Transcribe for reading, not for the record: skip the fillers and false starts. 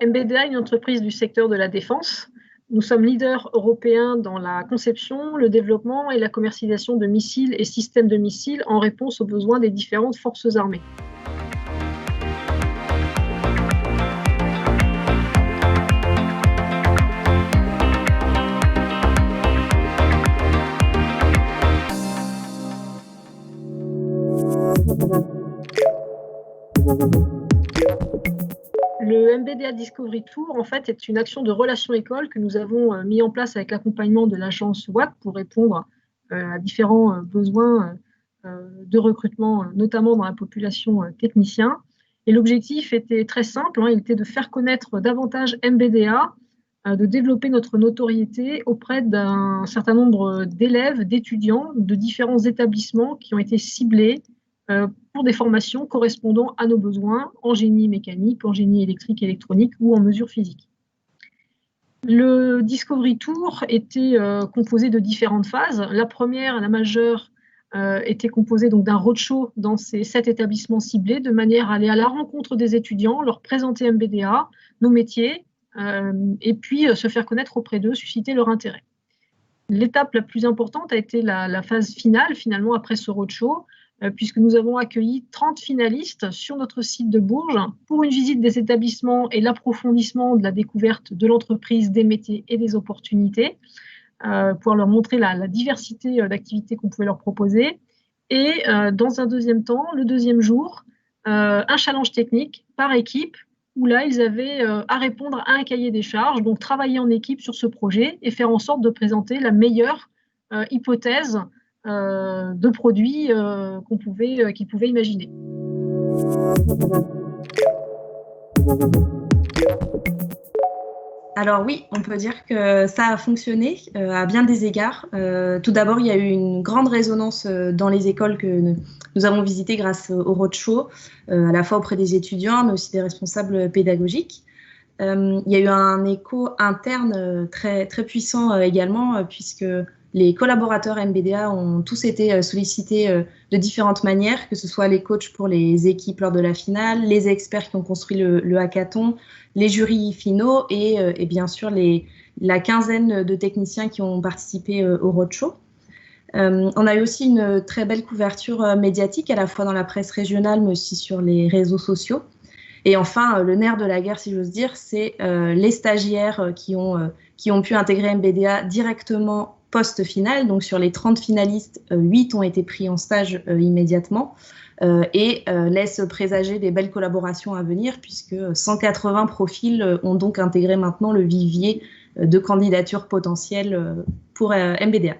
MBDA est une entreprise du secteur de la défense. Nous sommes leaders européens dans la conception, le développement et la commercialisation de missiles et systèmes de missiles en réponse aux besoins des différentes forces armées. Le MBDA Discovery Tour, en fait, est une action de relation école que nous avons mis en place avec l'accompagnement de l'agence WAC pour répondre à différents besoins de recrutement, notamment dans la population technicien. Et l'objectif était très simple, il était de faire connaître davantage MBDA, de développer notre notoriété auprès d'un certain nombre d'élèves, d'étudiants de différents établissements qui ont été ciblés pour des formations correspondant à nos besoins en génie mécanique, en génie électrique et électronique ou en mesure physique. Le Discovery Tour était composé de différentes phases. La première, la majeure, était composée d'un roadshow dans ces 7 établissements ciblés, de manière à aller à la rencontre des étudiants, leur présenter MBDA, nos métiers, et puis se faire connaître auprès d'eux, susciter leur intérêt. L'étape la plus importante a été la phase finale, finalement, après ce roadshow, puisque nous avons accueilli 30 finalistes sur notre site de Bourges pour une visite des établissements et l'approfondissement de la découverte de l'entreprise, des métiers et des opportunités, pour leur montrer la diversité d'activités qu'on pouvait leur proposer. Et dans un deuxième temps, le deuxième jour, un challenge technique par équipe, où là, ils avaient à répondre à un cahier des charges, donc travailler en équipe sur ce projet et faire en sorte de présenter la meilleure hypothèse de produits qu'ils pouvaient imaginer. Alors oui, on peut dire que ça a fonctionné à bien des égards. Tout d'abord, il y a eu une grande résonance dans les écoles que nous avons visitées grâce au roadshow, à la fois auprès des étudiants, mais aussi des responsables pédagogiques. Il y a eu un écho interne très, très puissant également, puisque les collaborateurs MBDA ont tous été sollicités de différentes manières, que ce soit les coachs pour les équipes lors de la finale, les experts qui ont construit le hackathon, les jurys finaux et bien sûr la quinzaine de techniciens qui ont participé au roadshow. On a eu aussi une très belle couverture médiatique, à la fois dans la presse régionale, mais aussi sur les réseaux sociaux. Et enfin, le nerf de la guerre, si j'ose dire, c'est les stagiaires qui ont pu intégrer MBDA directement post-finale. Donc sur les 30 finalistes, 8 ont été pris en stage immédiatement et laissent présager des belles collaborations à venir, puisque 180 profils ont donc intégré maintenant le vivier de candidatures potentielles pour MBDA.